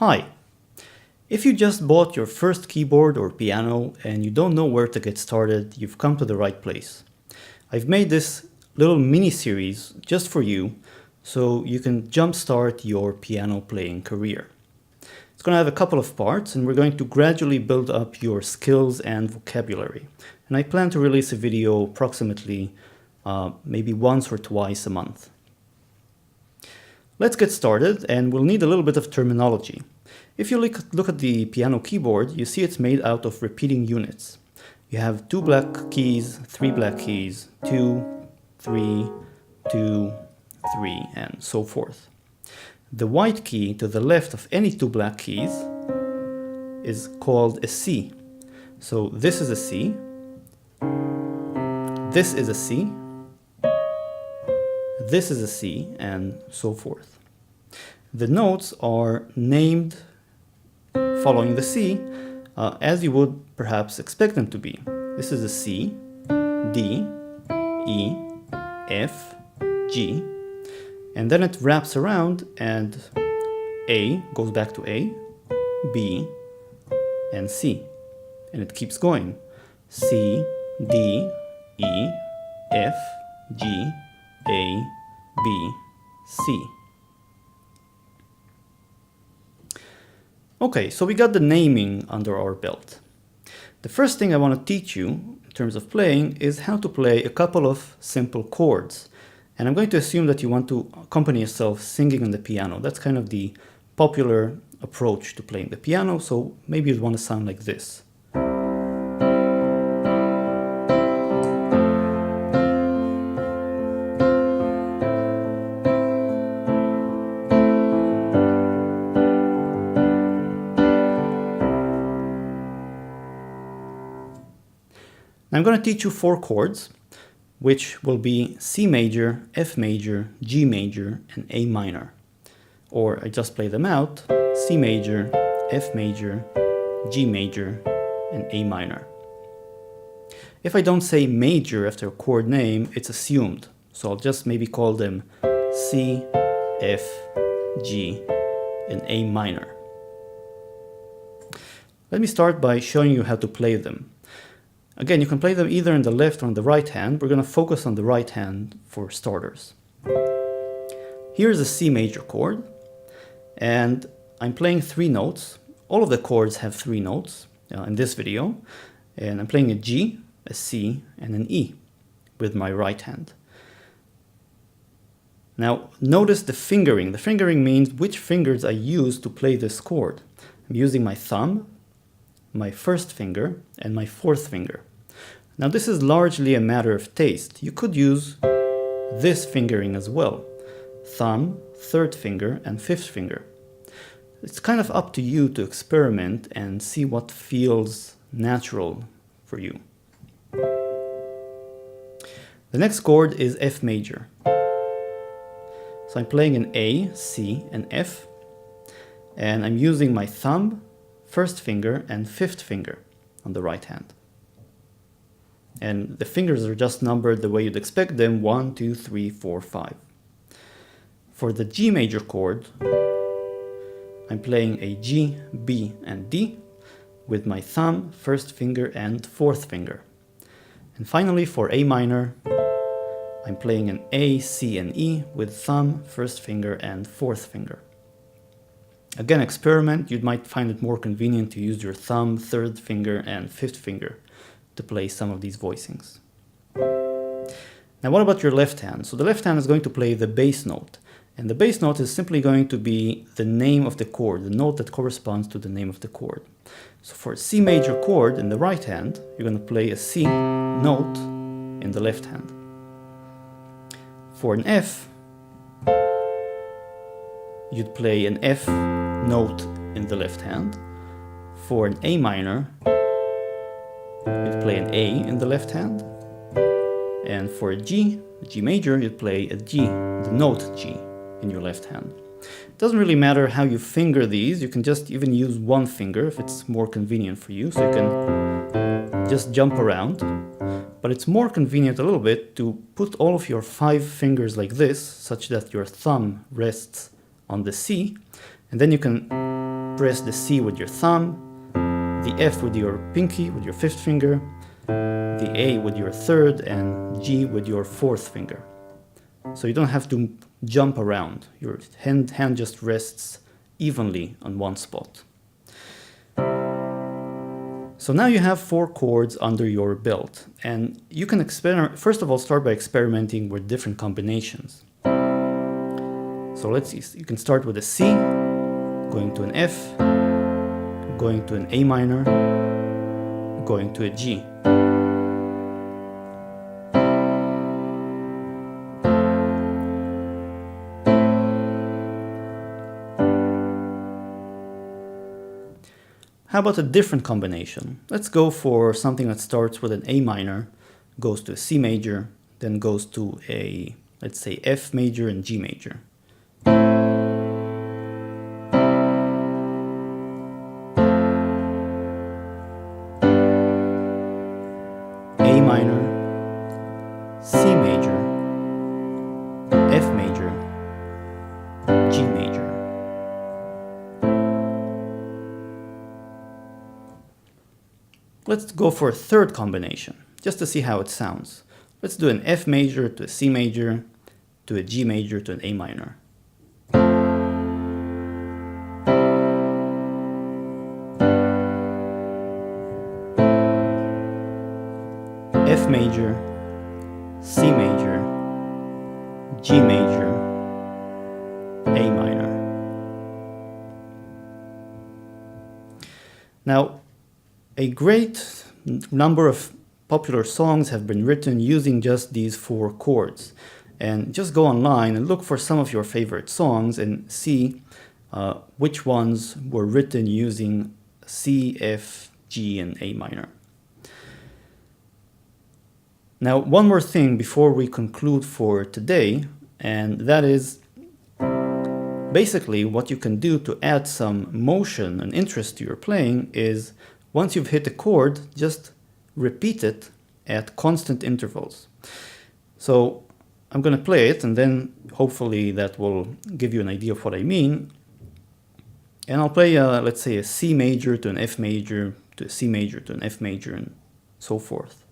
Hi! If you just bought your first keyboard or piano and you don't know where to get started, you've come to the right place. I've made this little mini-series just for you so you can jumpstart your piano playing career. It's going to have a couple of parts and we're going to gradually build up your skills and vocabulary. And I plan to release a video approximately maybe once or twice a month. Let's get started, and we'll need a little bit of terminology. If you look at the piano keyboard, you see it's made out of repeating units. You have 2 black keys, 3 black keys, 2, 3, 2, 3, and so forth. The white key to the left of any 2 black keys is called a C. So this is a C, this is a C, this is a C, and so forth. The notes are named following the C as you would perhaps expect them to be. This is a C, D, E, F, G, and then it wraps around and A goes back to A, B, and C. And it keeps going. C, D, E, F, G, A, B, C. Okay, so we got the naming under our belt. The first thing I want to teach you in terms of playing is how to play a couple of simple chords. And I'm going to assume that you want to accompany yourself singing on the piano. That's kind of the popular approach to playing the piano, so maybe you'd want to sound like this. I'm going to teach you 4 chords, which will be C major, F major, G major, and A minor. Or I just play them out: C major, F major, G major, and A minor. If I don't say major after a chord name, it's assumed. So I'll just maybe call them C, F, G, and A minor. Let me start by showing you how to play them. Again, you can play them either in the left or on the right hand. We're going to focus on the right hand for starters. Here's a C major chord, and I'm playing 3 notes. All of the chords have 3 notes in this video, and I'm playing a G, a C, and an E with my right hand. Now, notice the fingering. The fingering means which fingers I use to play this chord. I'm using my thumb, my first finger, and my 4th finger. Now this is largely a matter of taste. You could use this fingering as well: thumb, 3rd finger, and 5th finger. It's kind of up to you to experiment and see what feels natural for you. The next chord is F major. So I'm playing an A, C, and F, and I'm using my thumb, 1st finger, and 5th finger on the right hand. And the fingers are just numbered the way you'd expect them: 1, 2, 3, 4, 5. For the G major chord, I'm playing a G, B, and D with my thumb, 1st finger, and 4th finger. And finally, for A minor, I'm playing an A, C, and E with thumb, 1st finger, and 4th finger. Again, experiment. You might find it more convenient to use your thumb, 3rd finger, and 5th finger to play some of these voicings. Now, what about your left hand? So the left hand is going to play the bass note. And the bass note is simply going to be the name of the chord, the note that corresponds to the name of the chord. So for a C major chord in the right hand, you're going to play a C note in the left hand. For an F, you'd play an F note in the left hand. For an A minor, you'd play an A in the left hand. And for a G major, you'd play a G, the note G, in your left hand. It doesn't really matter how you finger these. You can just even use one finger if it's more convenient for you. So you can just jump around. But it's more convenient a little bit to put all of your 5 fingers like this, such that your thumb rests on the C, and then you can press the C with your thumb, the F with your pinky, with your fifth finger, the A with your third, and G with your fourth finger. So you don't have to jump around. Your hand just rests evenly on one spot. So now you have 4 chords under your belt, and you can first of all start by experimenting with different combinations. So let's see, you can start with a C, going to an F, going to an A minor, going to a G. How about a different combination? Let's go for something that starts with an A minor, goes to a C major, then goes to a, let's say, F major and G major. A minor, C major, F major, G major. Let's go for a third combination, just to see how it sounds. Let's do an F major to a C major, to a G major, to an A minor. F major, C major, G major, A minor. Now, a great number of popular songs have been written using just these 4 chords. And just go online and look for some of your favorite songs and see which ones were written using C, F, G, and A minor. Now, one more thing before we conclude for today, and that is basically what you can do to add some motion and interest to your playing is once you've hit a chord, just repeat it at constant intervals. So I'm going to play it, and then hopefully that will give you an idea of what I mean. And I'll play, let's say, a C major to an F major to a C major to an F major and so forth.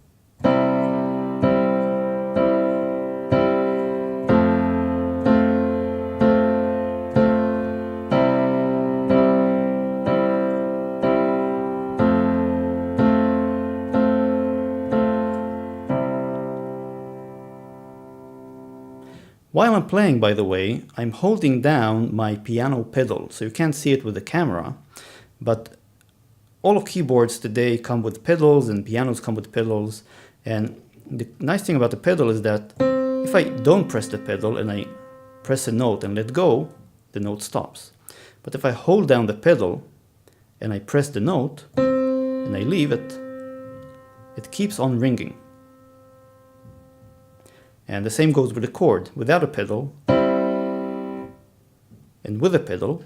While I'm playing, by the way, I'm holding down my piano pedal, so you can't see it with the camera, but all of keyboards today come with pedals and pianos come with pedals, and the nice thing about the pedal is that if I don't press the pedal and I press a note and let go, the note stops. But if I hold down the pedal and I press the note and I leave it, it keeps on ringing. And the same goes with a chord. Without a pedal and with a pedal.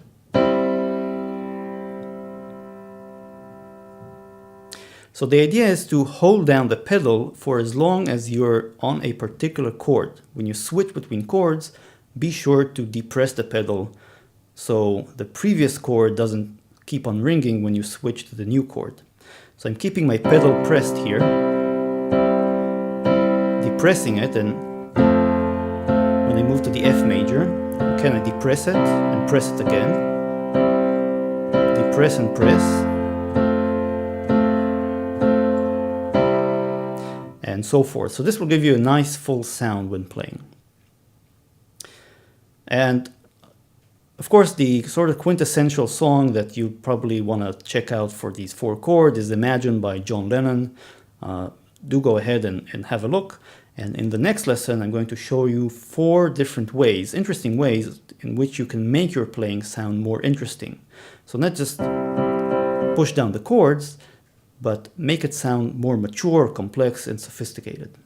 So the idea is to hold down the pedal for as long as you're on a particular chord. When you switch between chords, be sure to depress the pedal so the previous chord doesn't keep on ringing when you switch to the new chord. So I'm keeping my pedal pressed here, depressing it, and when I move to the F major, can I depress it and press it again, depress and press, and so forth. So this will give you a nice full sound when playing. And of course, the sort of quintessential song that you probably want to check out for these 4 chords is Imagine by John Lennon. Do go ahead and have a look. And in the next lesson, I'm going to show you 4 different ways, interesting ways, in which you can make your playing sound more interesting. So not just push down the chords, but make it sound more mature, complex, and sophisticated.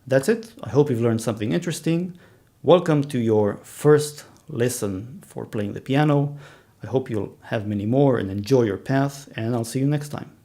That's it. I hope you've learned something interesting. Welcome to your first lesson for playing the piano. I hope you'll have many more and enjoy your path, and I'll see you next time.